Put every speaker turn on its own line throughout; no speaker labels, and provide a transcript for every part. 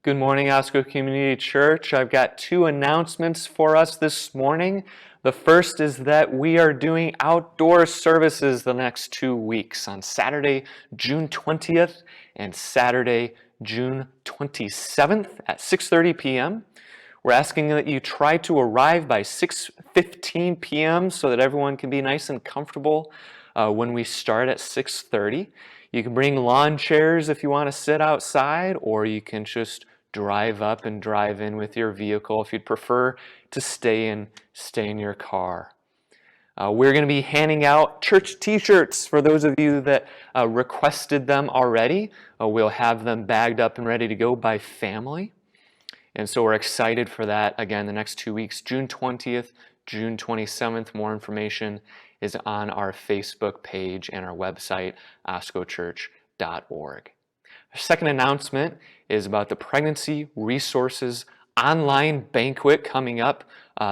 Good morning, Osco Community Church. I've got two announcements for us this morning. The first is that we are doing outdoor services the next 2 weeks on Saturday, June 20th and Saturday, June 27th at 6:30 p.m. We're asking that you try to arrive by 6:15 p.m. so that everyone can be nice and comfortable when we start at 6:30. You can bring lawn chairs if you want to sit outside, or you can just drive up and drive in with your vehicle if you'd prefer to stay in your car. We're going to be handing out church t-shirts for those of you that requested them already. We'll have them bagged up and ready to go by family. And so we're excited for that. Again, the next 2 weeks, June 20th, June 27th. More information is on our Facebook page and our website, oscochurch.org. Our second announcement is about the Pregnancy Resources online banquet coming up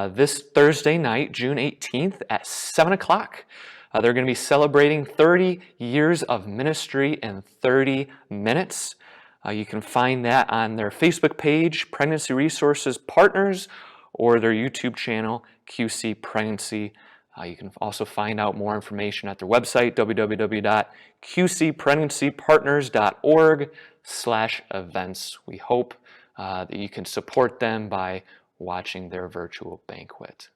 this Thursday night, June 18th at 7 o'clock. They're going to be celebrating 30 years of ministry in 30 minutes. You can find that on their Facebook page, Pregnancy Resources Partners, or their YouTube channel, QC Pregnancy. You can also find out more information at their website, www.qcpregnancypartners.org/events. We hope that you can support them by watching their virtual banquet.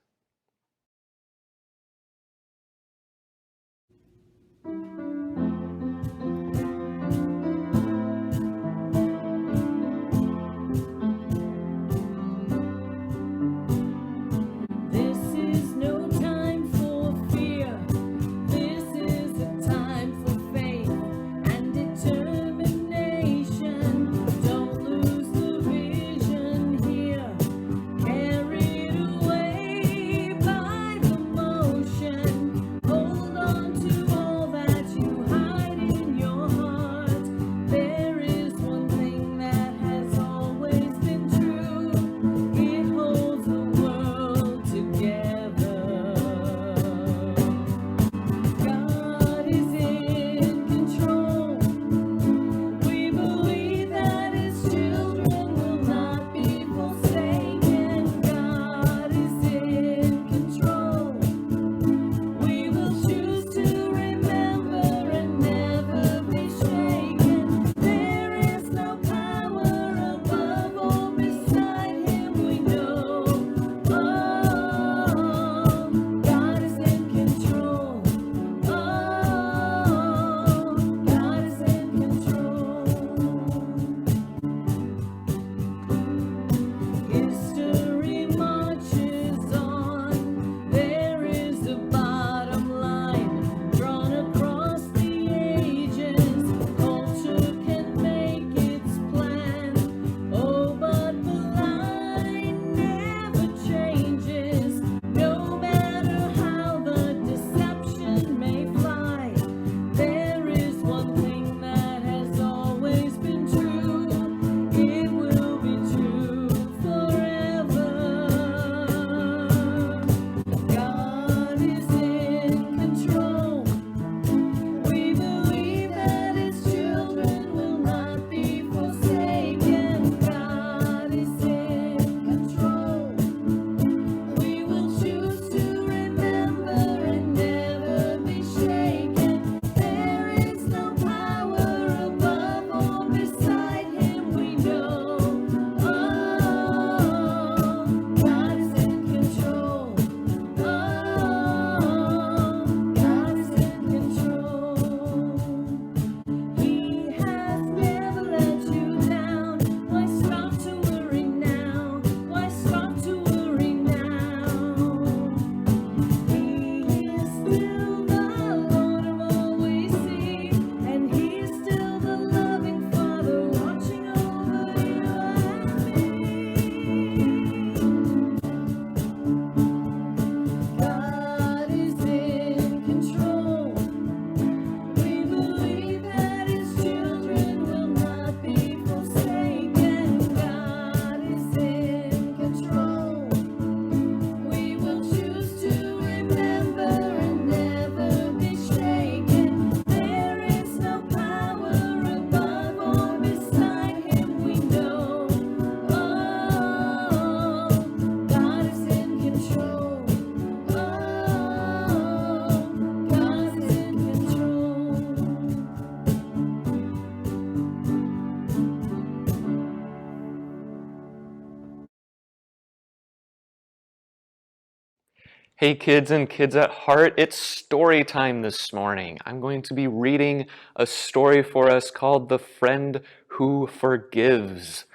Hey kids and kids at heart, it's story time this morning. I'm going to be reading a story for us called The Friend Who Forgives.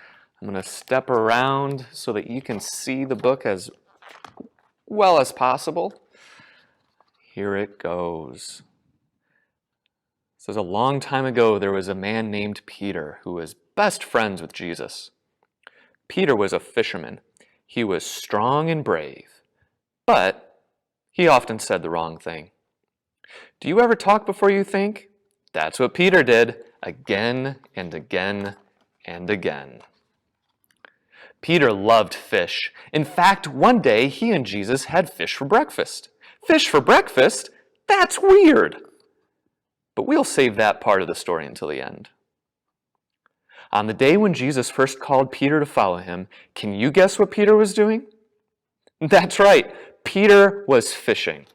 I'm going to step around so that you can see the book as well as possible. Here it goes. It says, a long time ago there was a man named Peter who was best friends with Jesus. Peter was a fisherman. He was strong and brave, but he often said the wrong thing. Do you ever talk before you think? That's what Peter did again and again and again. Peter loved fish. In fact, one day he and Jesus had fish for breakfast. Fish for breakfast? That's weird. But we'll save that part of the story until the end. On the day when Jesus first called Peter to follow him, can you guess what Peter was doing? That's right. Peter was fishing.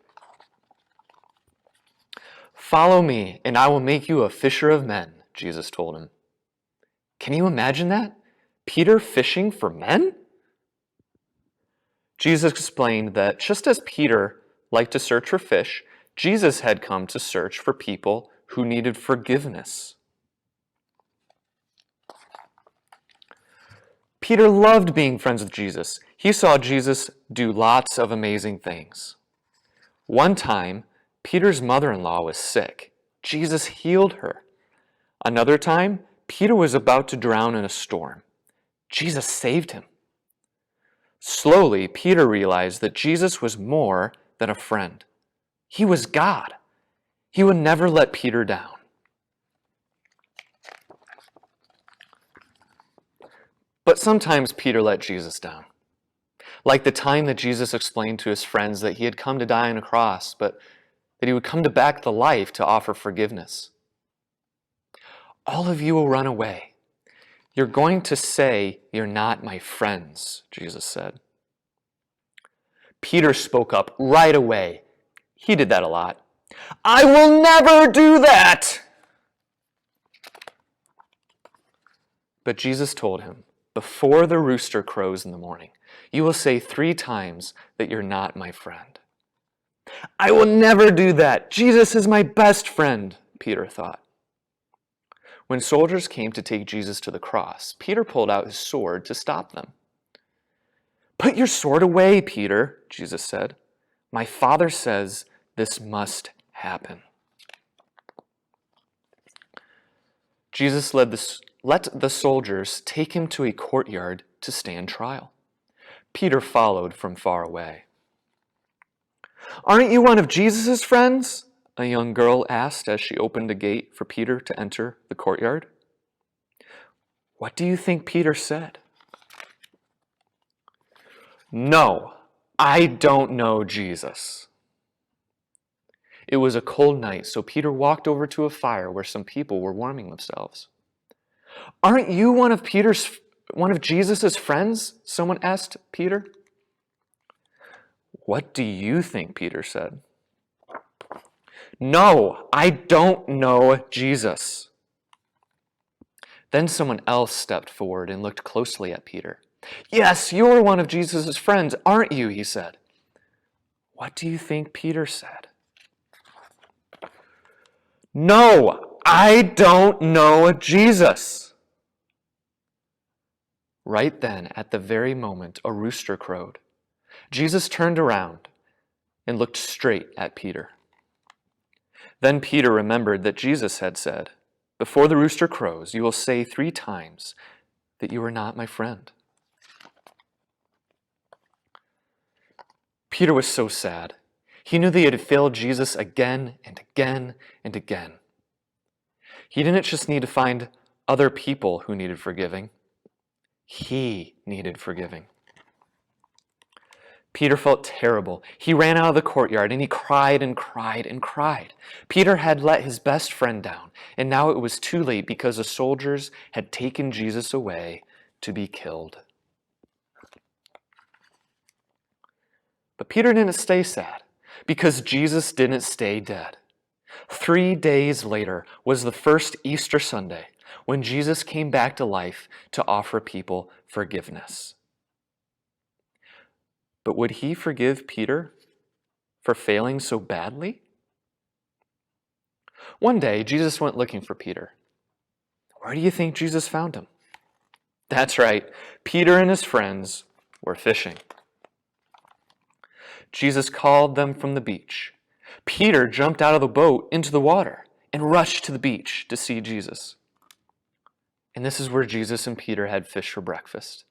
Follow me, and I will make you a fisher of men, Jesus told him. Can you imagine that? Peter fishing for men? Jesus explained that just as Peter liked to search for fish, Jesus had come to search for people who needed forgiveness. Peter loved being friends with Jesus. He saw Jesus do lots of amazing things. One time, Peter's mother-in-law was sick. Jesus healed her. Another time, Peter was about to drown in a storm. Jesus saved him. Slowly, Peter realized that Jesus was more than a friend. He was God. He would never let Peter down. But sometimes Peter let Jesus down. Like the time that Jesus explained to his friends that he had come to die on a cross, but that he would come back to life to offer forgiveness. All of you will run away. You're going to say, you're not my friends, Jesus said. Peter spoke up right away. He did that a lot. I will never do that! But Jesus told him, before the rooster crows in the morning, you will say 3 times that you're not my friend. I will never do that. Jesus is my best friend, Peter thought. When soldiers came to take Jesus to the cross, Peter pulled out his sword to stop them. Put your sword away, Peter, Jesus said. My Father says this must happen. Jesus let the soldiers take him to a courtyard to stand trial. Peter followed from far away. Aren't you one of Jesus' friends? A young girl asked as she opened a gate for Peter to enter the courtyard. What do you think Peter said? No, I don't know Jesus. It was a cold night, so Peter walked over to a fire where some people were warming themselves. Aren't you one of Jesus' friends? Someone asked Peter. What do you think? Peter said. No, I don't know Jesus. Then someone else stepped forward and looked closely at Peter. Yes, you're one of Jesus' friends, aren't you? He said. What do you think Peter said? No, I don't know Jesus. Right then, at the very moment, a rooster crowed. Jesus turned around and looked straight at Peter. Then Peter remembered that Jesus had said, before the rooster crows, you will say 3 times that you are not my friend. Peter was so sad. He knew that he had failed Jesus again and again and again. He didn't just need to find other people who needed forgiving. He needed forgiving. Peter felt terrible. He ran out of the courtyard and he cried and cried and cried. Peter had let his best friend down, and now it was too late because the soldiers had taken Jesus away to be killed. But Peter didn't stay sad because Jesus didn't stay dead. 3 days later was the first Easter Sunday when Jesus came back to life to offer people forgiveness. But would he forgive Peter? for failing so badly? One day, Jesus went looking for Peter. Where do you think Jesus found him? That's right, Peter and his friends were fishing. Jesus called them from the beach. Peter jumped out of the boat into the water and rushed to the beach to see Jesus. And this is where Jesus and Peter had fish for breakfast.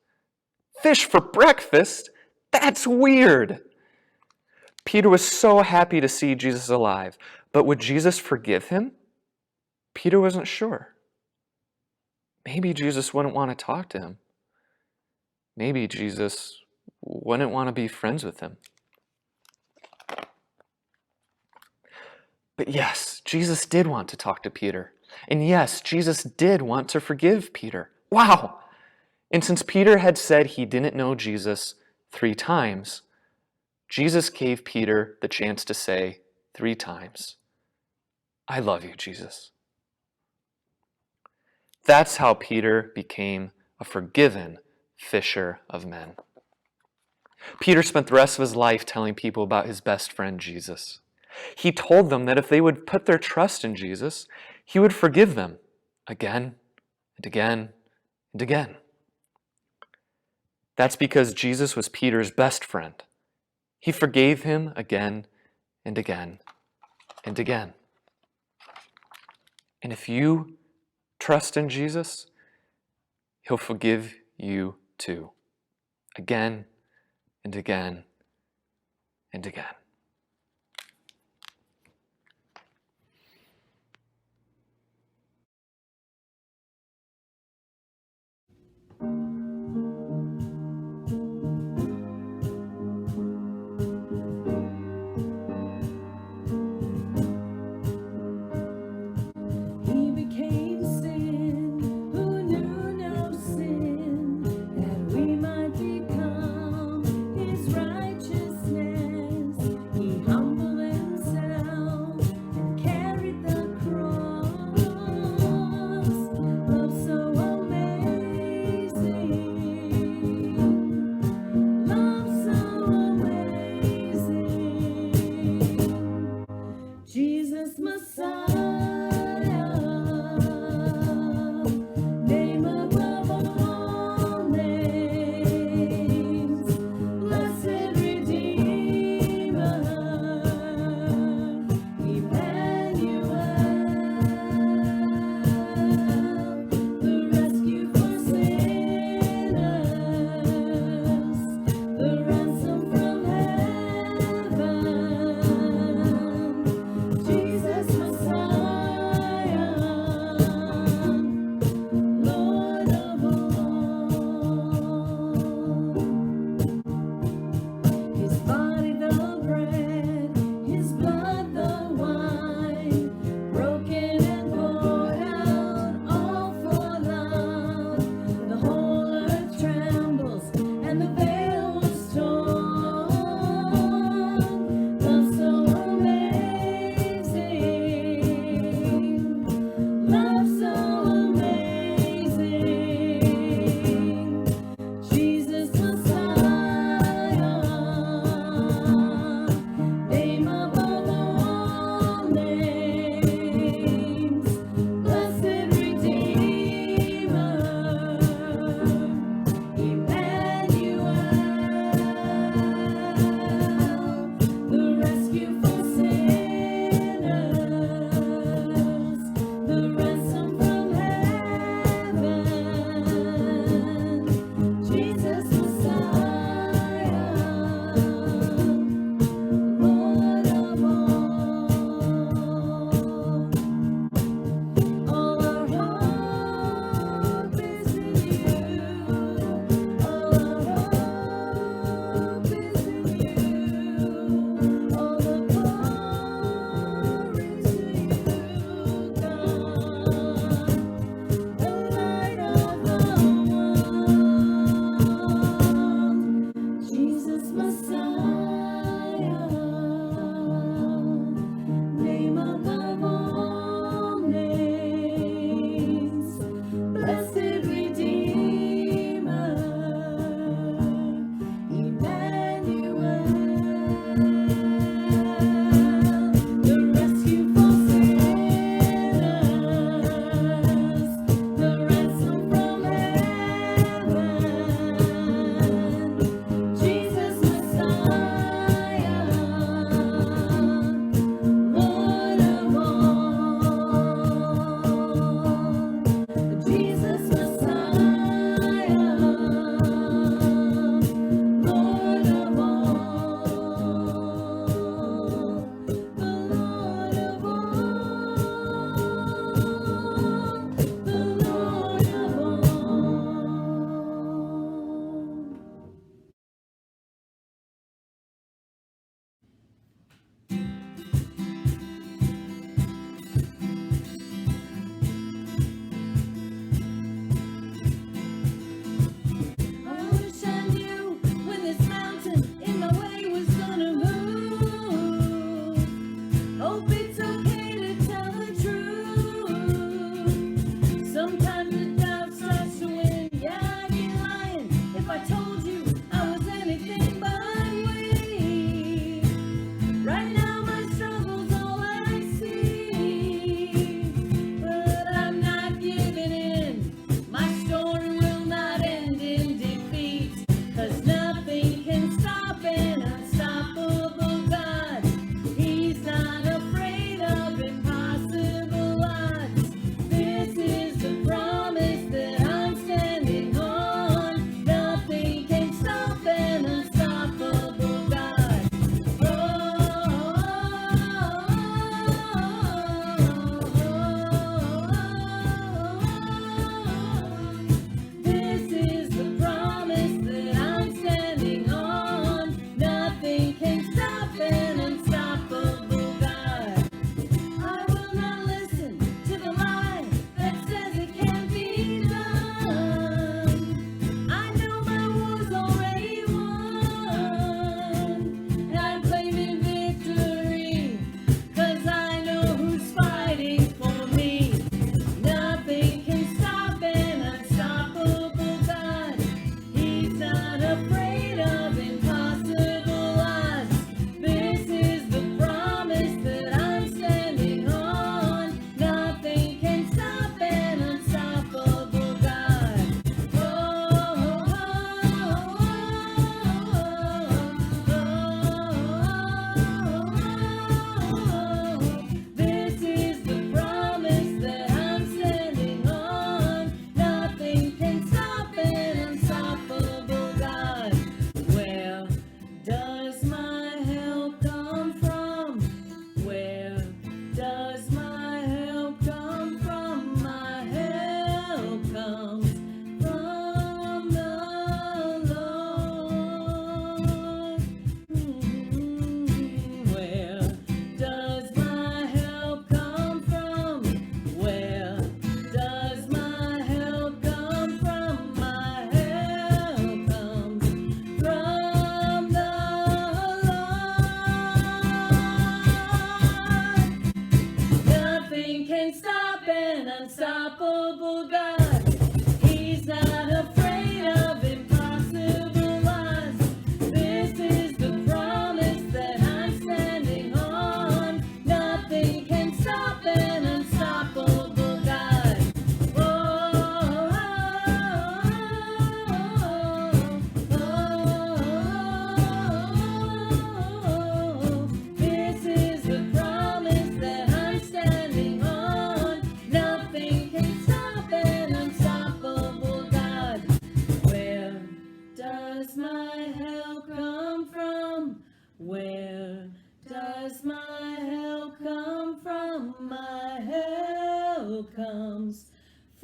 Fish for breakfast? That's weird. Peter was so happy to see Jesus alive, but would Jesus forgive him? Peter wasn't sure. Maybe Jesus wouldn't want to talk to him. Maybe Jesus wouldn't want to be friends with him. But yes, Jesus did want to talk to Peter. And yes, Jesus did want to forgive Peter. Wow! And since Peter had said he didn't know Jesus 3 times, Jesus gave Peter the chance to say 3 times, "I love you, Jesus." That's how Peter became a forgiven fisher of men. Peter spent the rest of his life telling people about his best friend, Jesus. He told them that if they would put their trust in Jesus, he would forgive them again and again and again. That's because Jesus was Peter's best friend. He forgave him again and again and again. And if you trust in Jesus, he'll forgive you too, again and again and again.
He became sin who knew no sin, that we might become his righteousness.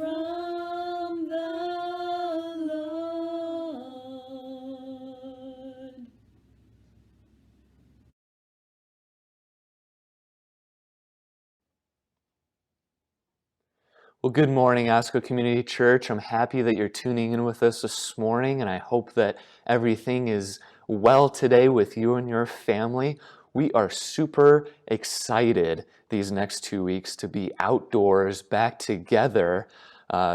from the Lord.
Well, good morning, Osco Community Church. I'm happy that you're tuning in with us this morning, and I hope that everything is well today with you and your family. We are super excited these next 2 weeks to be outdoors back together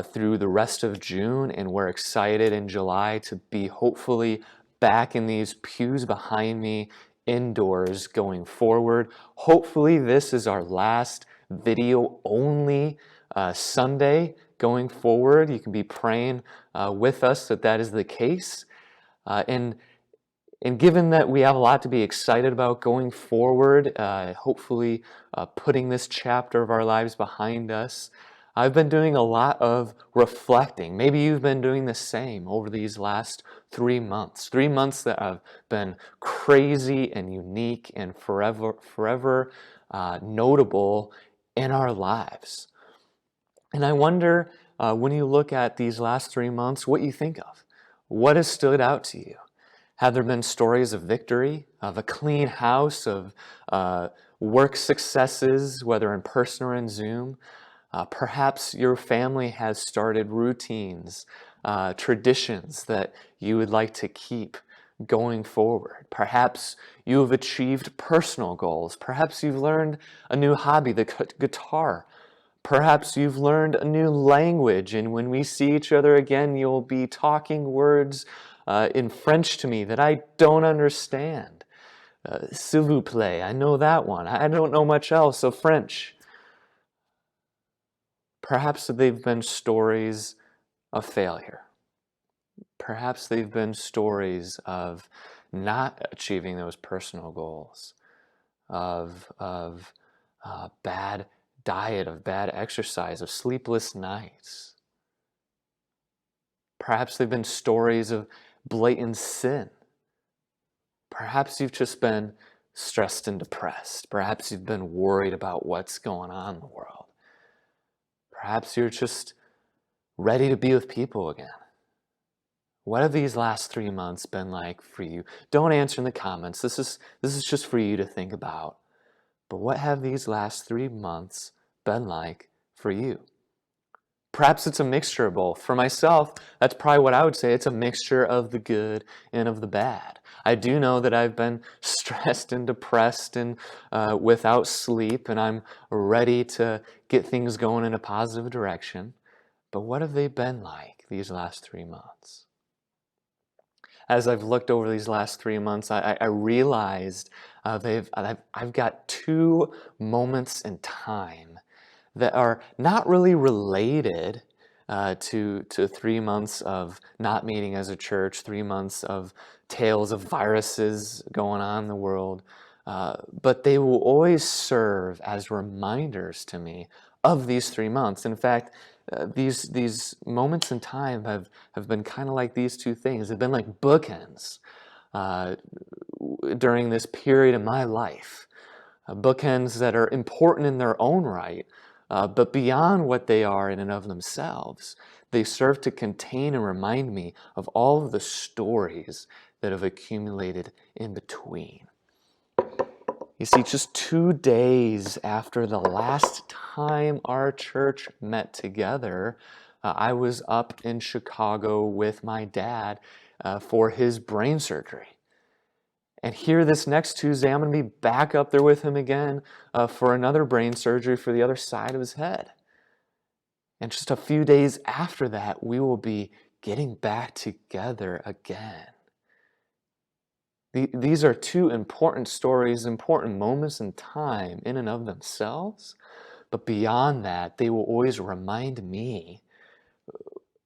through the rest of June, and we're excited in July to be hopefully back in these pews behind me indoors going forward. Hopefully, this is our last video only Sunday going forward. You can be praying with us that that is the case. And given that we have a lot to be excited about going forward, hopefully putting this chapter of our lives behind us, I've been doing a lot of reflecting. Maybe you've been doing the same over these last 3 months. 3 months that have been crazy and unique and forever notable in our lives. And I wonder, when you look at these last 3 months, what you think of. What has stood out to you? Have there been stories of victory, of a clean house, of work successes, whether in person or in Zoom? Perhaps your family has started routines, traditions that you would like to keep going forward. Perhaps you have achieved personal goals. Perhaps you've learned a new hobby, the guitar. Perhaps you've learned a new language, and when we see each other again, you'll be talking words in French to me that I don't understand. S'il vous plaît, I know that one. I don't know much else of French. Perhaps they've been stories of failure. Perhaps they've been stories of not achieving those personal goals, of bad diet, of bad exercise, of sleepless nights. Perhaps they've been stories of blatant sin. Perhaps you've just been stressed and depressed. Perhaps you've been worried about what's going on in the world. Perhaps you're just ready to be with people again. What have these last 3 months been like for you? Don't answer in the comments. This is just for you to think about. But what have these last 3 months been like for you? Perhaps it's a mixture of both. For myself, that's probably what I would say. It's a mixture of the good and of the bad. I do know that I've been stressed and depressed and without sleep, and I'm ready to get things going in a positive direction. But what have they been like these last 3 months? As I've looked over these last 3 months, I realized I've got 2 moments in time that are not really related to 3 months of not meeting as a church, 3 months of tales of viruses going on in the world, but they will always serve as reminders to me of these 3 months. In fact, these moments in time have been kind of like these 2 things. They've been like bookends during this period of my life. Bookends that are important in their own right, but beyond what they are in and of themselves, they serve to contain and remind me of all of the stories that have accumulated in between. You see, just 2 days after the last time our church met together, I was up in Chicago with my dad for his brain surgery. And here this next Tuesday, I'm going to be back up there with him again for another brain surgery for the other side of his head. And just a few days after that, we will be getting back together again. These are 2 important stories, important moments in time in and of themselves. But beyond that, they will always remind me,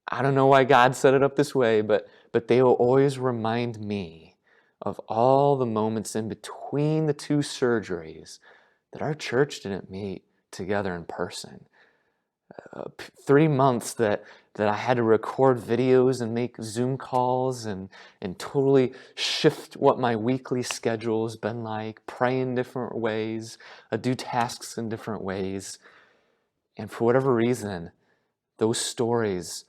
I don't know why God set it up this way, but they will always remind me of all the moments in between the 2 surgeries that our church didn't meet together in person. 3 months that I had to record videos and make Zoom calls and totally shift what my weekly schedule has been like, pray in different ways, do tasks in different ways. And for whatever reason, those stories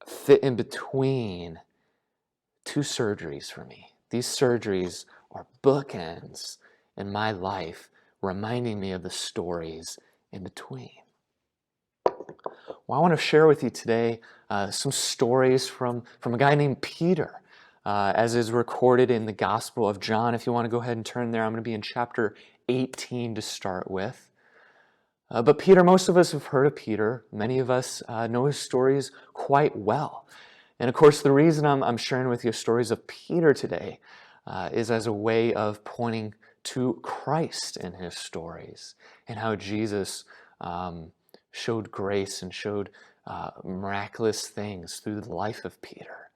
fit in between two surgeries for me. These surgeries are bookends in my life, reminding me of the stories in between. Well, I want to share with you today some stories from a guy named Peter, as is recorded in the Gospel of John. If you want to go ahead and turn there, I'm going to be in chapter 18 to start with. But Peter, most of us have heard of Peter. Many of us know his stories quite well. And of course, the reason I'm sharing with you stories of Peter today is as a way of pointing to Christ in his stories and how Jesus showed grace and showed miraculous things through the life of Peter.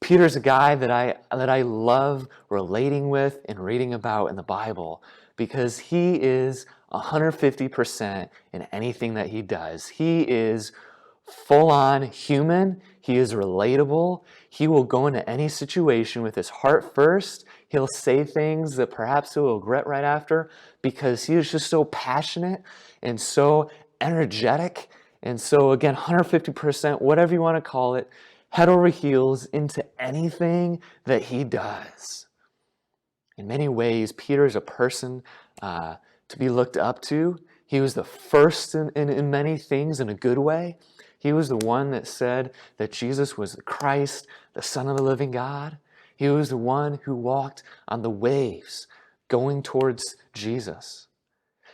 Peter's a guy that I love relating with and reading about in the Bible because he is 150% in anything that he does. He is full-on human. He is relatable. He will go into any situation with his heart first. He'll say things that perhaps he'll regret right after because he is just so passionate and so energetic. And so again, 150%, whatever you want to call it, head over heels into anything that he does. In many ways, Peter is a person to be looked up to. He was the first in many things in a good way. He was the one that said that Jesus was the Christ, the Son of the living God. He was the one who walked on the waves going towards Jesus.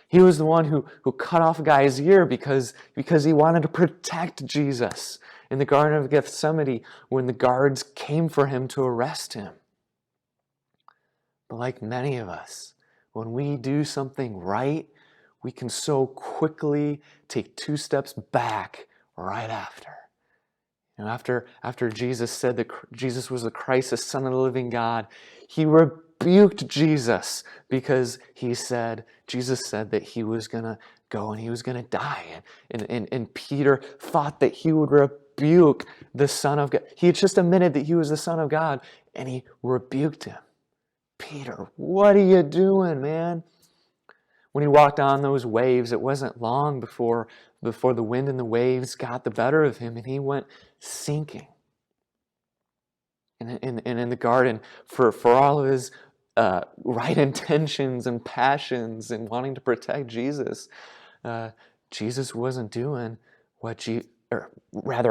He was the one who cut off a guy's ear because he wanted to protect Jesus in the Garden of Gethsemane when the guards came for him to arrest him. But like many of us, when we do something right, we can so quickly take 2 steps back right after. You know, after Jesus said that Jesus was the Christ, the Son of the living God, he rebuked Jesus because Jesus said that he was going to go and he was going to die. And Peter thought that he would rebuke the Son of God. He had just admitted that he was the Son of God, and he rebuked him. Peter, what are you doing, man? When he walked on those waves, it wasn't long before the wind and the waves got the better of him and he went sinking. And in the garden, for all of his right intentions and passions and wanting to protect Jesus, Jesus wasn't doing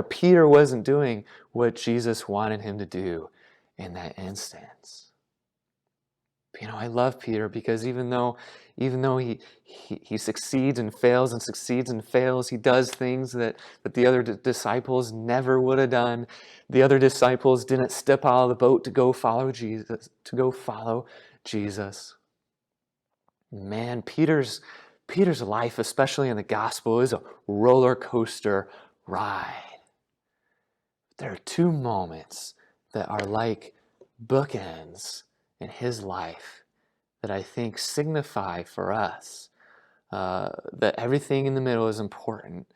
Peter wasn't doing what Jesus wanted him to do in that instance. You know, I love Peter because even though he succeeds and fails and succeeds and fails, he does things that the other disciples never would have done. The other disciples didn't step out of the boat to go follow Jesus. Man, Peter's life, especially in the gospel, is a roller coaster ride. There are 2 moments that are like bookends in his life that I think signify for us that everything in the middle is important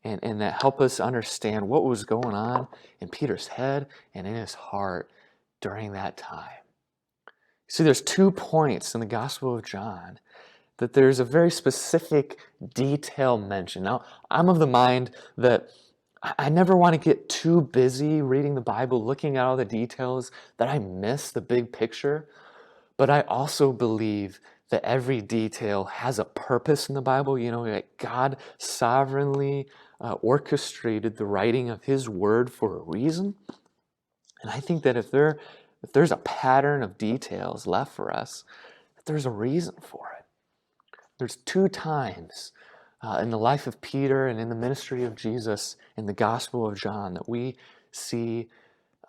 and that help us understand what was going on in Peter's head and in his heart during that time. See, there's 2 points in the Gospel of John that there's a very specific detail mentioned. Now, I'm of the mind that I never want to get too busy reading the Bible, looking at all the details, that I miss the big picture. But I also believe that every detail has a purpose in the Bible. You know, that God sovereignly orchestrated the writing of His Word for a reason. And I think that if there's a pattern of details left for us, that there's a reason for it. There's 2 times in the life of Peter and in the ministry of Jesus in the Gospel of John that we see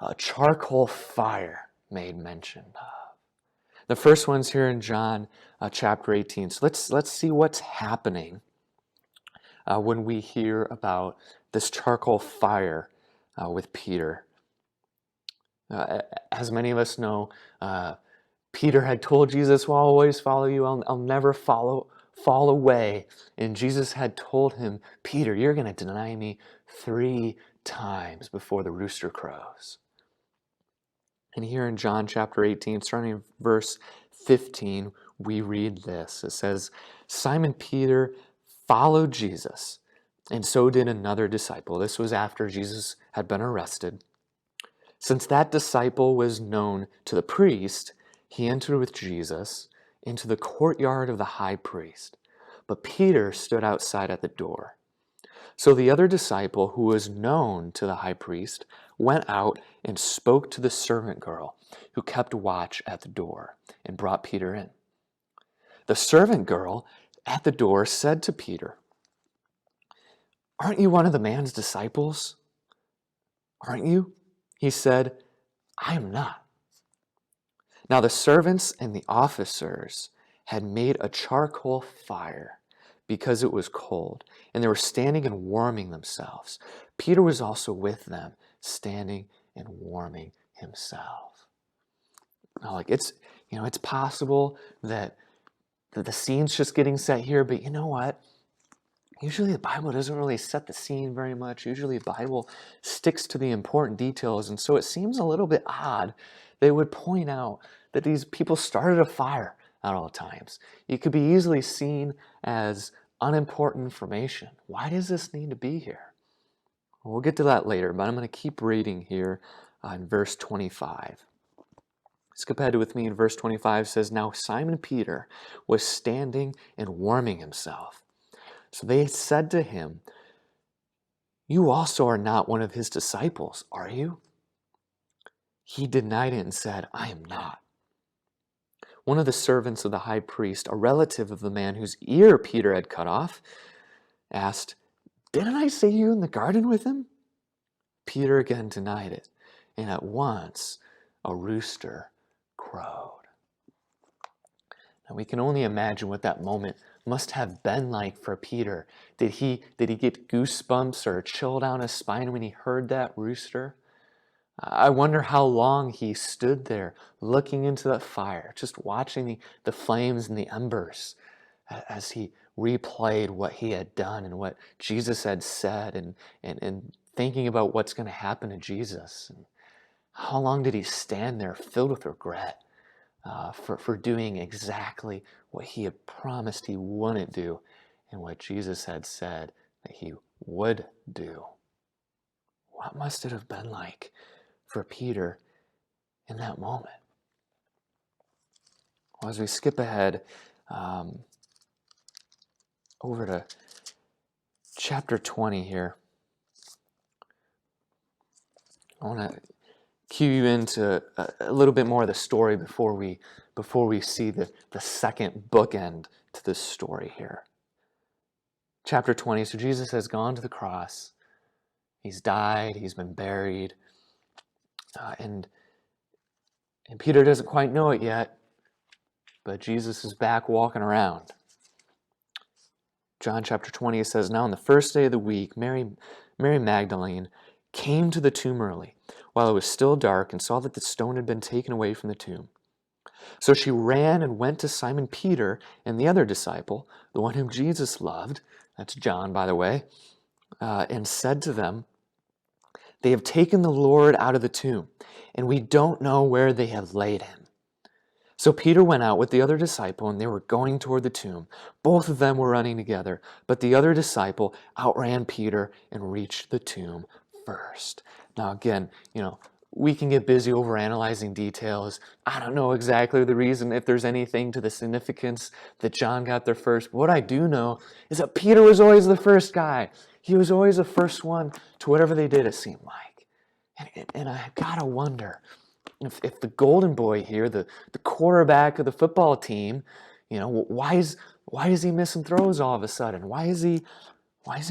a charcoal fire made mention of. The first one's here in John chapter 18. So let's see what's happening when we hear about this charcoal fire with Peter. As many of us know, Peter had told Jesus, well, I'll always follow you. I'll never fall away. And Jesus had told him, Peter, you're going to deny me 3 times before the rooster crows. And here in John chapter 18, starting in verse 15, we read this. It says, Simon Peter followed Jesus, and so did another disciple. This was after Jesus had been arrested. Since that disciple was known to the priest, he entered with Jesus into the courtyard of the high priest. But Peter stood outside at the door. So the other disciple, who was known to the high priest, went out and spoke to the servant girl who kept watch at the door and brought Peter in. The servant girl at the door said to Peter, "Aren't you one of the man's disciples? Aren't you?" He said, "I am not." Now the servants and the officers had made a charcoal fire because it was cold, and they were standing and warming themselves. Peter was also with them, standing and warming himself. Now, it's possible that the scene's just getting set here, but you know what? Usually the Bible doesn't really set the scene very much. Usually the Bible sticks to the important details, and so it seems a little bit odd they would point out that these people started a fire at all times. It could be easily seen as unimportant information. Why does this need to be here? Well, we'll get to that later, but I'm going to keep reading here in verse 25. Skip ahead with me in verse 25. It says, "Now Simon Peter was standing and warming himself. So they said to him, 'You also are not one of his disciples, are you?' He denied it and said, 'I am not.' One of the servants of the high priest, a relative of the man whose ear Peter had cut off, asked, 'Didn't I see you in the garden with him?' Peter again denied it, and at once a rooster crowed." Now we can only imagine what that moment must have been like for Peter. Did he get goosebumps or a chill down his spine when he heard that rooster? I wonder how long he stood there looking into that fire, just watching the flames and the embers as he replayed what he had done and what Jesus had said and thinking about what's going to happen to Jesus. And how long did he stand there filled with regret for doing exactly what he had promised he wouldn't do and what Jesus had said that he would do? What must it have been like for Peter in that moment? Well, as we skip ahead over to chapter 20 here, I want to cue you into a little bit more of the story before we see the second bookend to this story here. Chapter 20, so Jesus has gone to the cross. He's died, he's been buried, and Peter doesn't quite know it yet, but Jesus is back walking around. John chapter 20, it says, "Now on the first day of the week, Mary Magdalene came to the tomb early, while it was still dark, and saw that the stone had been taken away from the tomb. So she ran and went to Simon Peter and the other disciple, the one whom Jesus loved," that's John, by the way, "and said to them, 'They have taken the Lord out of the tomb, and we don't know where they have laid him.' So Peter went out with the other disciple, and they were going toward the tomb. Both of them were running together, but the other disciple outran Peter and reached the tomb first." Now again, we can get busy overanalyzing details. I don't know exactly the reason, if there's anything to the significance that John got there first. But what I do know is that Peter was always the first guy. He was always the first one to whatever they did, it seemed like. And I gotta wonder, if the golden boy here, the quarterback of the football team, why is he missing throws all of a sudden? Why is he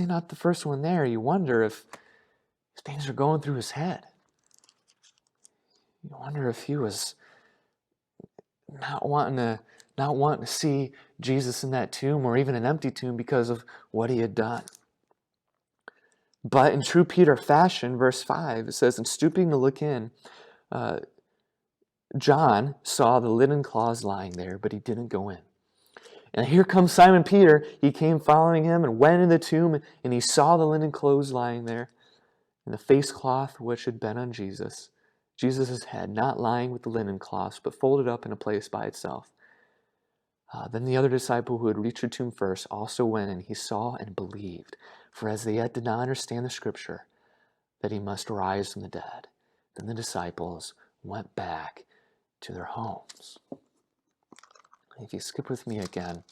not the first one there? You wonder if things are going through his head. You wonder if he was not wanting to see Jesus in that tomb, or even an empty tomb, because of what he had done. But in true Peter fashion, verse 5, it says, "And stooping to look in, John saw the linen cloths lying there, but he didn't go in. And here comes Simon Peter. He came following him and went in the tomb, and he saw the linen clothes lying there, and the face cloth which had been on Jesus' head, not lying with the linen cloths, but folded up in a place by itself. Then the other disciple who had reached the tomb first also went, and he saw and believed. For as they yet did not understand the scripture, that he must rise from the dead, then the disciples went back to their homes. If you skip with me again,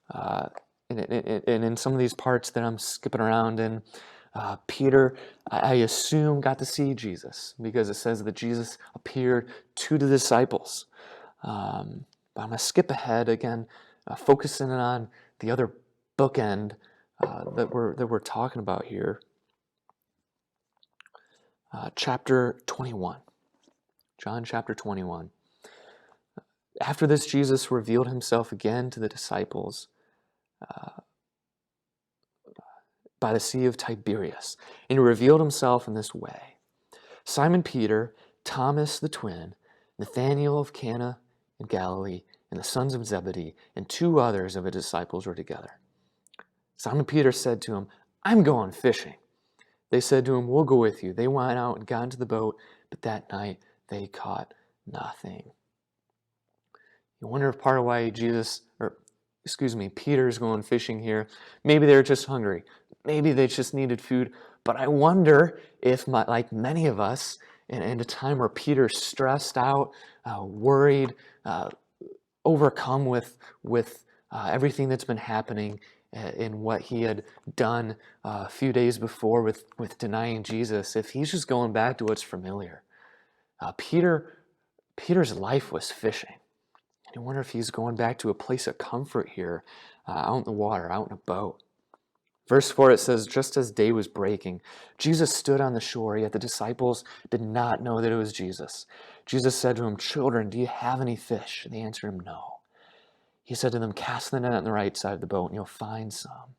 and in some of these parts that I'm skipping around in, Peter, I assume, got to see Jesus because it says that Jesus appeared to the disciples. But I'm going to skip ahead again, focusing on the other bookend that we're talking about here. Chapter 21. John chapter 21. After this, Jesus revealed himself again to the disciples by the Sea of Tiberias, and he revealed himself in this way. Simon Peter, Thomas the twin, Nathanael of Cana in Galilee, and the sons of Zebedee, and 2 others of his disciples were together. Simon Peter said to him, "I'm going fishing." They said to him, "We'll go with you." They went out and got into the boat, but that night they caught nothing. You wonder if part of why Peter's going fishing here, maybe they're just hungry. Maybe they just needed food. But I wonder if, like many of us, in a time where Peter's stressed out, worried, overcome with everything that's been happening in what he had done a few days before with denying Jesus, if he's just going back to what's familiar. Peter's life was fishing. I wonder if he's going back to a place of comfort here, out in the water, out in a boat. Verse 4, it says, just as day was breaking, Jesus stood on the shore, yet the disciples did not know that it was Jesus. Jesus said to them, "Children, do you have any fish?" And they answered him, "No." He said to them, "Cast the net on the right side of the boat, and you'll find some."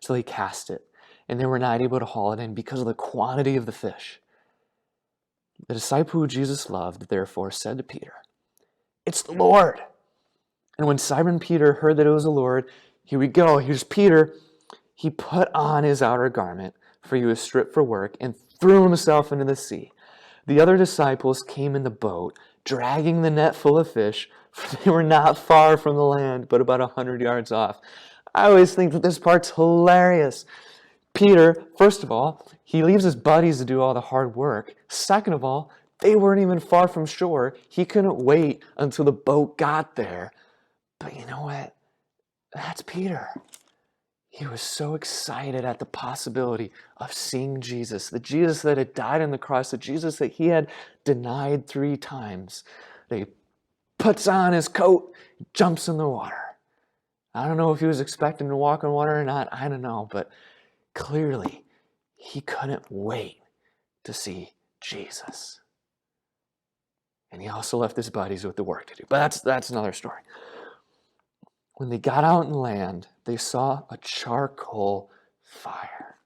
So they cast it, and they were not able to haul it in because of the quantity of the fish. The disciple who Jesus loved, therefore, said to Peter, "It's the Lord." And when Simon Peter heard that it was the Lord, here we go, here's Peter. He put on his outer garment, for he was stripped for work, and threw himself into the sea. The other disciples came in the boat, dragging the net full of fish, for they were not far from the land, but about 100 yards off. I always think that this part's hilarious. Peter, first of all, he leaves his buddies to do all the hard work. Second of all, they weren't even far from shore. He couldn't wait until the boat got there. But you know what? That's Peter. He was so excited at the possibility of seeing Jesus, the Jesus that had died on the cross, the Jesus that he had denied 3 times. That he puts on his coat, jumps in the water. I don't know if he was expecting to walk on water or not. I don't know, but clearly he couldn't wait to see Jesus. And he also left his buddies with the work to do. But that's another story. When they got out on land, they saw a charcoal fire.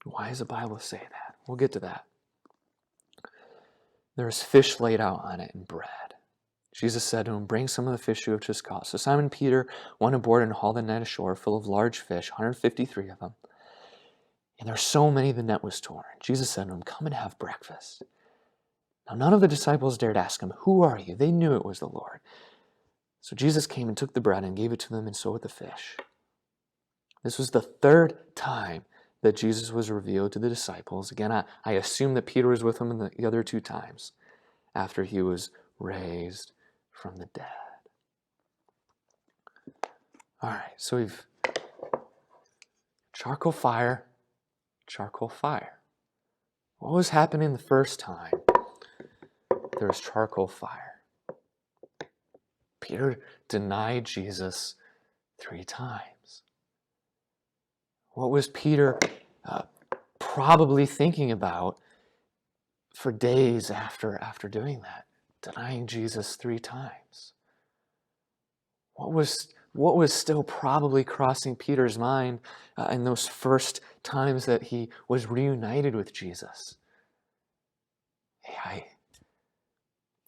Why does the Bible say that? We'll get to that. There's fish laid out on it and bread. Jesus said to him, "Bring some of the fish you have just caught." So Simon Peter went aboard and hauled the net ashore full of large fish, 153 of them. And there were so many the net was torn. Jesus said to him, "Come and have breakfast." Now none of the disciples dared ask him, "Who are you?" They knew it was the Lord. So Jesus came and took the bread and gave it to them, and so with the fish. This was the 3rd time that Jesus was revealed to the disciples. Again, I assume that Peter was with him in the other 2 times after he was raised from the dead. All right, so we've charcoal fire. What was happening the first time there was charcoal fire? Peter denied Jesus 3 times. What was Peter probably thinking about for days after doing that? Denying Jesus 3 times. What was still probably crossing Peter's mind in those first times that he was reunited with Jesus? Hey,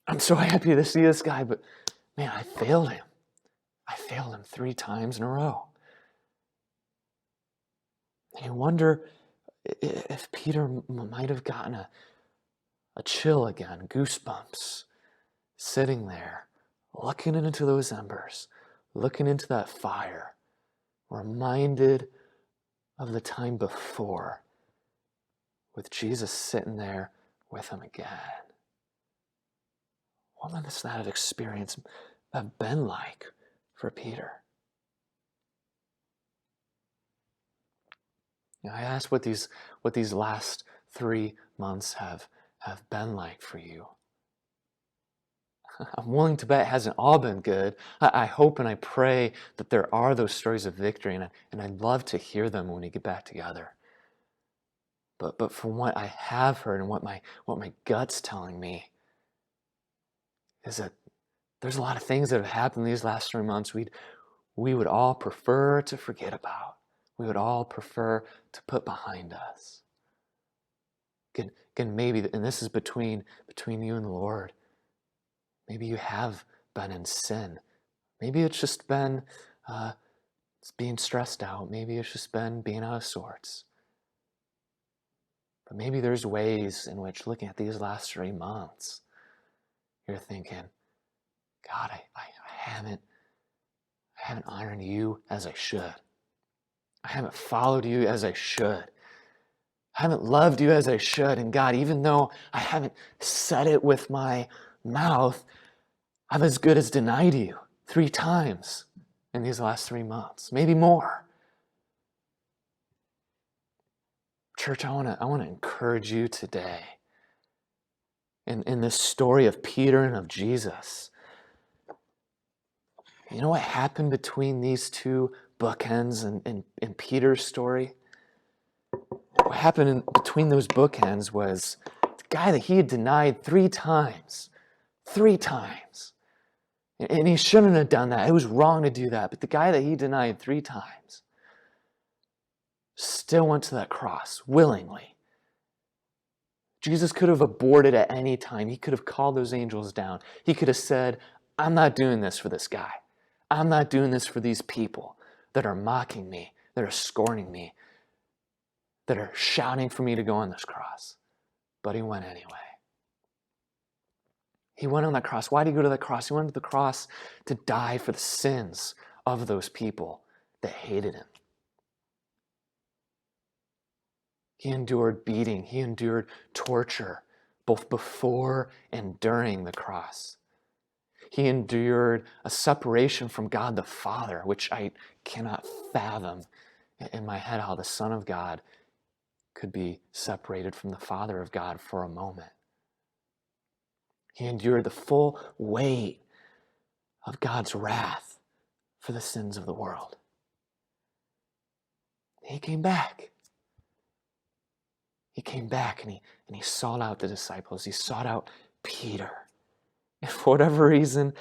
I'm so happy to see this guy, but man, I failed him. I failed him 3 times in a row. And you wonder if Peter might have gotten a chill again, goosebumps, sitting there, looking into those embers, looking into that fire, reminded of the time before with Jesus sitting there with him again. What must that experience have been like for Peter? I ask what these last 3 months have been like for you. I'm willing to bet it hasn't all been good. I hope and I pray that there are those stories of victory, and I'd love to hear them when we get back together. But from what I have heard and what my gut's telling me is that there's a lot of things that have happened these last 3 months we would all prefer to forget about. We would all prefer to put behind us. Again, maybe, and this is between you and the Lord, maybe you have been in sin. Maybe it's just been being stressed out. Maybe it's just been being out of sorts. But maybe there's ways in which, looking at these last 3 months, you're thinking, God, I haven't honored you as I should. I haven't followed you as I should. I haven't loved you as I should. And God, even though I haven't said it with my mouth, I've as good as denied you 3 times in these last 3 months, maybe more. Church, I want to encourage you today in this story of Peter and of Jesus. You know what happened between these 2 bookends in Peter's story? What happened between those bookends was the guy that he had denied 3 times. 3 times. And he shouldn't have done that. It was wrong to do that. But the guy that he denied 3 times still went to that cross willingly. Jesus could have aborted at any time. He could have called those angels down. He could have said, I'm not doing this for this guy. I'm not doing this for these people that are mocking me, that are scorning me, that are shouting for me to go on this cross. But he went anyway. He went on that cross. Why did he go to that cross? He went to the cross to die for the sins of those people that hated him. He endured beating. He endured torture, both before and during the cross. He endured a separation from God the Father, which I cannot fathom in my head how the Son of God could be separated from the Father of God for a moment. He endured the full weight of God's wrath for the sins of the world. He came back. He came back and he sought out the disciples. He sought out Peter. And for whatever reason,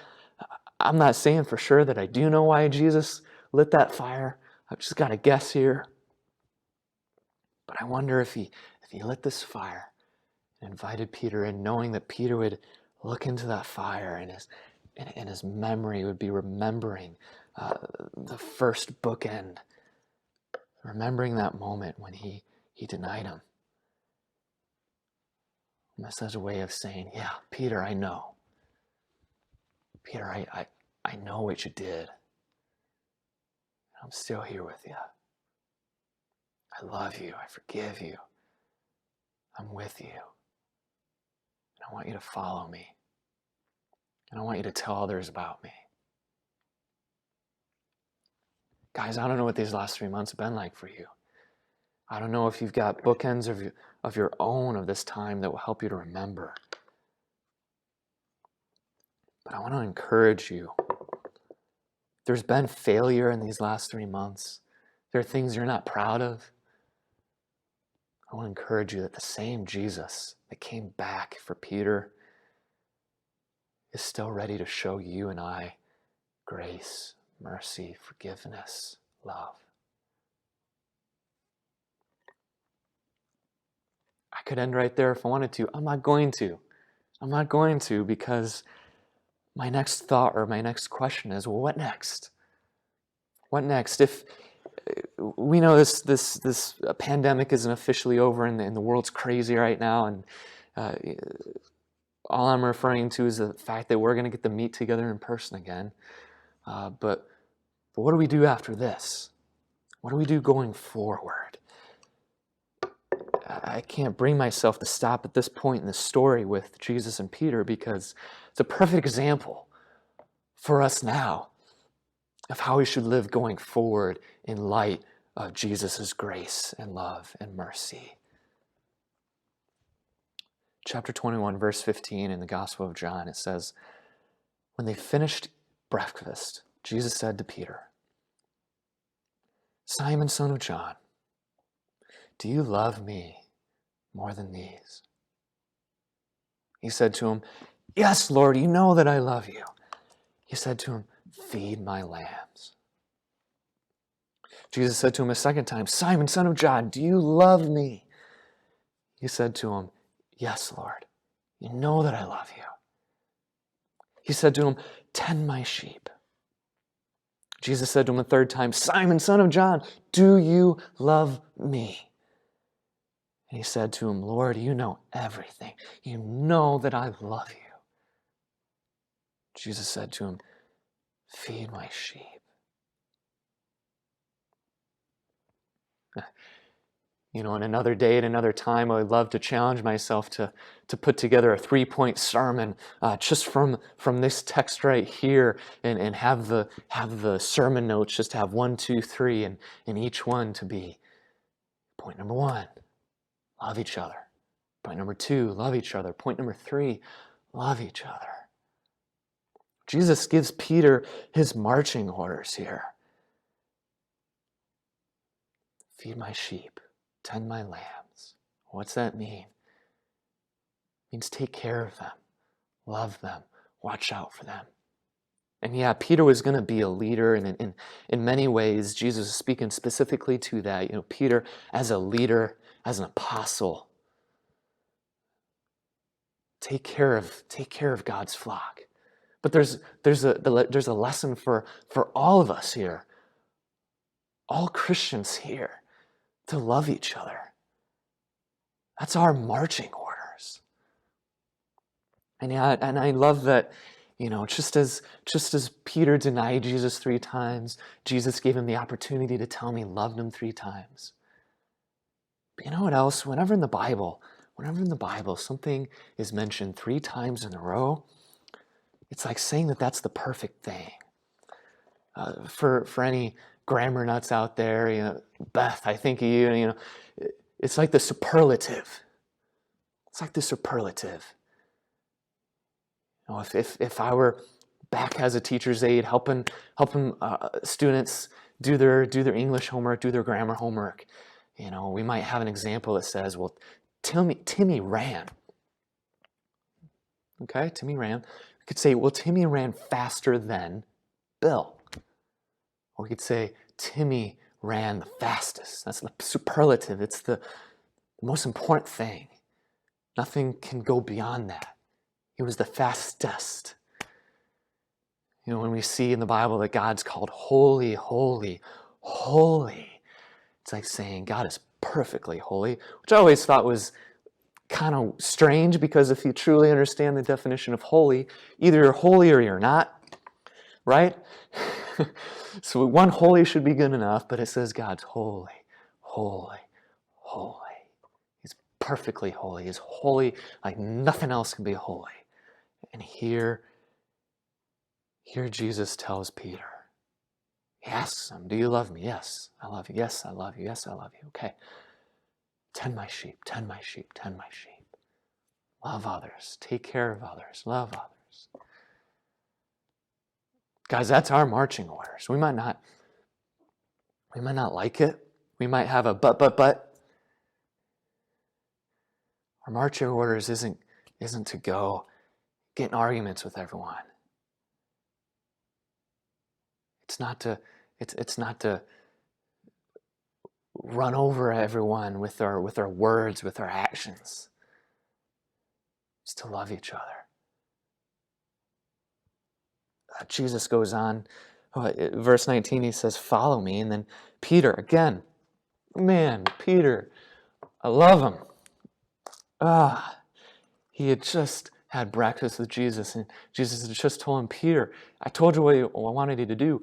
I'm not saying for sure that I do know why Jesus lit that fire. I've just got to guess here. But I wonder if he lit this fire and invited Peter in, knowing that Peter would look into that fire and his memory would be remembering the first bookend, remembering that moment when he denied him. And this is a way of saying, yeah, Peter, I know. Peter, I know what you did. I'm still here with you. I love you. I forgive you. I'm with you. And I want you to follow me. And I want you to tell others about me. Guys, I don't know what these last 3 months have been like for you. I don't know if you've got bookends of your own of this time that will help you to remember. But I want to encourage you. There's been failure in these last 3 months. There are things you're not proud of. I want to encourage you that the same Jesus that came back for Peter is still ready to show you and I grace, mercy, forgiveness, love. I could end right there if I wanted to. I'm not going to. I'm not going to, because my next thought or my next question is, well, what next? What next? If we know this pandemic isn't officially over and the world's crazy right now, and All I'm referring to is the fact that we're going to get to meet together in person again. But what do we do after this? What do we do going forward? I can't bring myself to stop at this point in the story with Jesus and Peter because it's a perfect example for us now of how we should live going forward in light of Jesus' grace and love and mercy. Chapter 21, verse 15 in the Gospel of John, it says, when they finished breakfast, Jesus said to Peter, Simon, son of John, do you love me more than these? He said to him, yes, Lord, you know that I love you. He said to him, feed my lambs. Jesus said to him a second time, Simon, son of John, do you love me? He said to him, yes, Lord, you know that I love you. He said to him, tend my sheep. Jesus said to him a third time, Simon, son of John, do you love me? And he said to him, Lord, you know everything. You know that I love you. Jesus said to him, feed my sheep. You know, in another day, at another time, I would love to challenge myself to put together a 3-point sermon just from this text right here and have the sermon notes just have 1, 2, 3, and each one to be point number 1, love each other. Point number 2, love each other. Point number 3, love each other. Jesus gives Peter his marching orders here. Feed my sheep. Tend my lambs. What's that mean? It means take care of them, love them, watch out for them. And yeah, Peter was going to be a leader, and in many ways, Jesus is speaking specifically to that. You know, Peter as a leader, as an apostle, take care of God's flock. But there's a lesson for all of us here, all Christians here, to love each other. That's our marching orders. And I love that, you know, just as Peter denied Jesus 3 times, Jesus gave him the opportunity to tell him he loved him 3 times. But you know what else? Whenever in the Bible something is mentioned 3 times in a row, it's like saying that that's the perfect thing. For any grammar nuts out there, you know, Beth, I think of you, you know, it's like the superlative. It's like the superlative. You know, if I were back as a teacher's aide, helping students do their English homework, do their grammar homework, you know, we might have an example that says, well, Timmy ran. Okay, Timmy ran. We could say, well, Timmy ran faster than Bill. Or we could say, Timmy ran the fastest. That's the superlative. It's the most important thing. Nothing can go beyond that. He was the fastest. You know, when we see in the Bible that God's called holy, holy, holy, it's like saying God is perfectly holy, which I always thought was kind of strange, because if you truly understand the definition of holy, either you're holy or you're not, right? So one holy should be good enough, but it says God's holy, holy, holy. He's perfectly holy. He's holy like nothing else can be holy. And here Jesus tells Peter, he asks him, do you love me? Yes, I love you. Yes, I love you. Yes, I love you. Okay. Tend my sheep, tend my sheep, tend my sheep. Love others. Take care of others. Love others. Guys, that's our marching orders. We might not like it. We might have a but. Our marching orders isn't to go get in arguments with everyone. It's not to run over everyone with our words, with our actions. It's to love each other. Jesus goes on, verse 19, he says, follow me. And then Peter, again, man, Peter, I love him. He had just had breakfast with Jesus, and Jesus had just told him, Peter, I told you what I wanted you to do.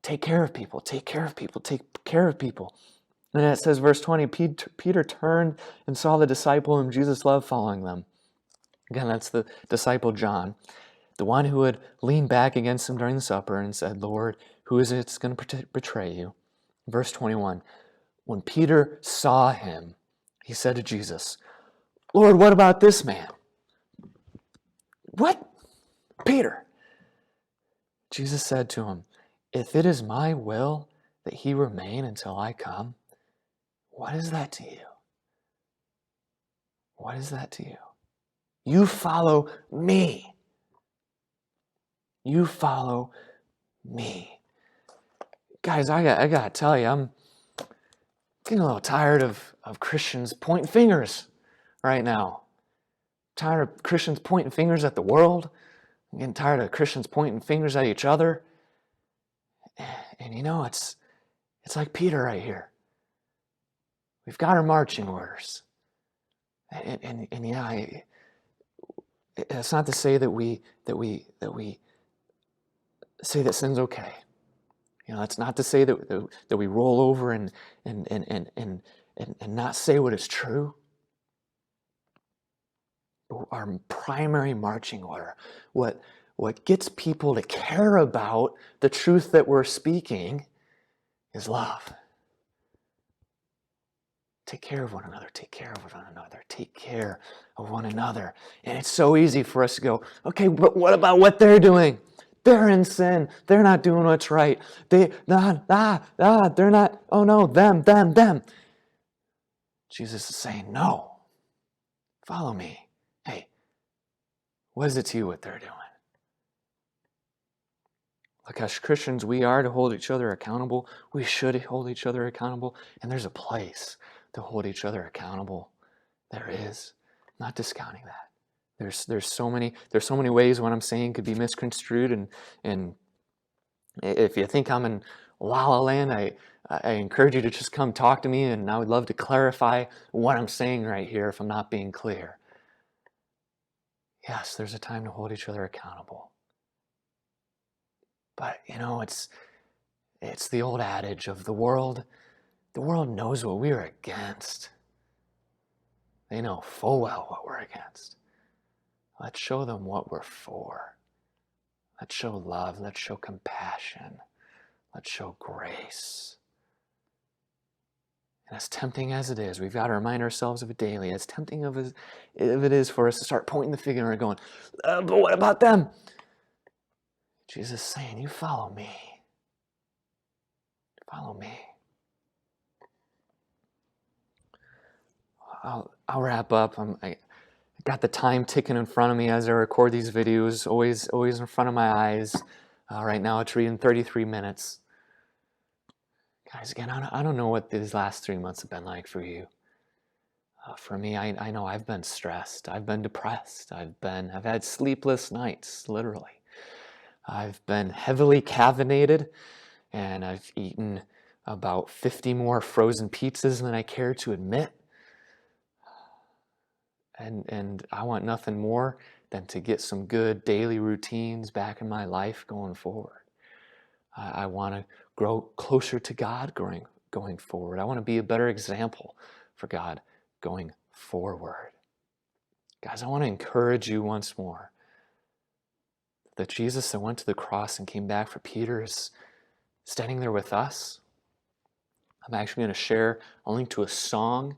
Take care of people, take care of people, take care of people. And then it says, verse 20, Peter turned and saw the disciple whom Jesus loved following them. Again, that's the disciple John, the one who had leaned back against him during the supper and said, Lord, who is it that's going to betray you? Verse 21, when Peter saw him, he said to Jesus, Lord, what about this man? What? Peter. Jesus said to him, if it is my will that he remain until I come, what is that to you? What is that to you? You follow me. You follow me. Guys, I got to tell you, I'm getting a little tired of Christians pointing fingers right now. Tired of Christians pointing fingers at the world. I'm getting tired of Christians pointing fingers at each other. And you know, it's like Peter right here. We've got our marching orders. And yeah, it's not to say that we say that sin's okay. You know, it's not to say that we roll over and not say what is true. But our primary marching order, what gets people to care about the truth that we're speaking, is love. Take care of one another, take care of one another, take care of one another. And it's so easy for us to go, okay, but what about what they're doing? They're in sin. They're not doing what's right. They're not, oh no, them. Jesus is saying, no, follow me. Hey, what is it to you what they're doing? Like as Christians, we are to hold each other accountable. We should hold each other accountable. And there's a place to hold each other accountable. There is. I'm not discounting that. There's so many ways what I'm saying could be misconstrued, and if you think I'm in La La Land, I encourage you to just come talk to me, and I would love to clarify what I'm saying right here if I'm not being clear. Yes, there's a time to hold each other accountable. But you know, it's the old adage of the world. The world knows what we're against. They know full well what we're against. Let's show them what we're for. Let's show love. Let's show compassion. Let's show grace. And as tempting as it is, we've got to remind ourselves of it daily. As tempting as it is for us to start pointing the finger and going, but what about them? Jesus is saying, you follow me. Follow me. I'll wrap up. I got the time ticking in front of me as I record these videos, always in front of my eyes. Right now it's reading 33 minutes. Guys, again, I don't know what these last 3 months have been like for you. For me, I know I've been stressed. I've been depressed. I've had sleepless nights, literally. I've been heavily caffeinated, and I've eaten about 50 more frozen pizzas than I care to admit. And I want nothing more than to get some good daily routines back in my life going forward. I want to grow closer to God going forward. I want to be a better example for God going forward. Guys, I want to encourage you once more that Jesus that went to the cross and came back for Peter is standing there with us. I'm actually going to share a link to a song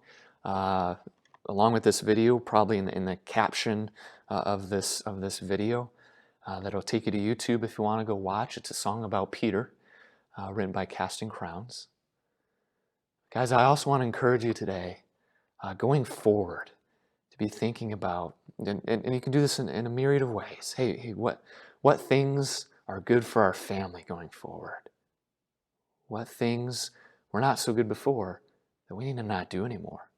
along with this video, probably in the caption of this video. That'll take you to YouTube if you want to go watch. It's a song about Peter, written by Casting Crowns. Guys, I also want to encourage you today, going forward, to be thinking about, and you can do this in a myriad of ways. Hey, what things are good for our family going forward? What things were not so good before that we need to not do anymore?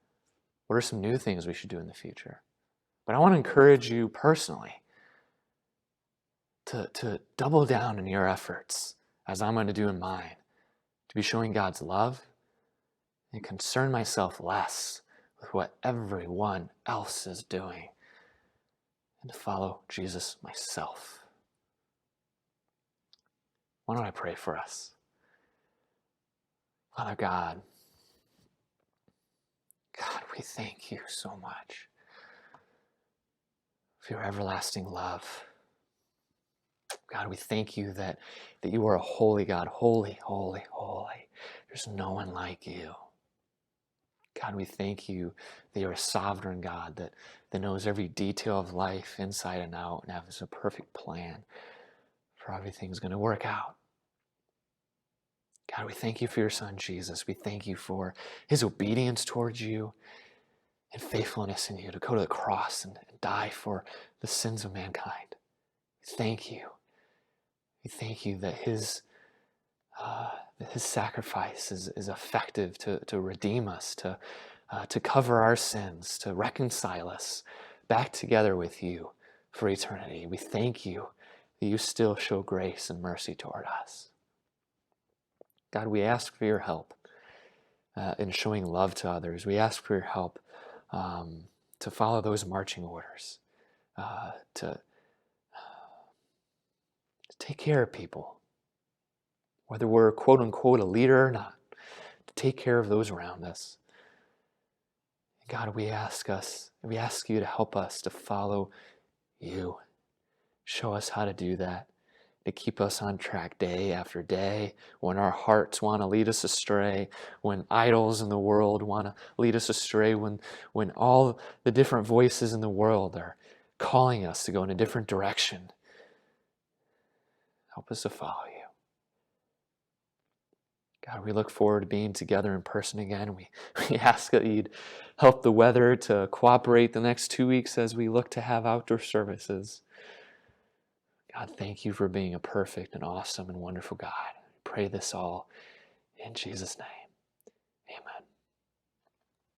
What are some new things we should do in the future? But I want to encourage you personally to double down in your efforts, as I'm going to do in mine, to be showing God's love and concern myself less with what everyone else is doing, and to follow Jesus myself. Why don't I pray for us? Father God, we thank you so much for your everlasting love. God, we thank you that you are a holy God, holy, holy, holy. There's no one like you. God, we thank you that you're a sovereign God that knows every detail of life inside and out and has a perfect plan for how everything's going to work out. God, we thank you for your Son, Jesus. We thank you for his obedience towards you and faithfulness in you to go to the cross and die for the sins of mankind. Thank you. We thank you that his sacrifice is effective to redeem us, to cover our sins, to reconcile us back together with you for eternity. We thank you that you still show grace and mercy toward us. God, we ask for your help in showing love to others. We ask for your help to follow those marching orders, to take care of people, whether we're quote unquote a leader or not, to take care of those around us. God, we ask you to help us to follow you. Show us how to do that, to keep us on track day after day when our hearts want to lead us astray, when idols in the world want to lead us astray, when all the different voices in the world are calling us to go in a different direction. Help us to follow you. God, we look forward to being together in person again. We ask that you'd help the weather to cooperate the next 2 weeks as we look to have outdoor services. God, thank you for being a perfect and awesome and wonderful God. I pray this all in Jesus' name.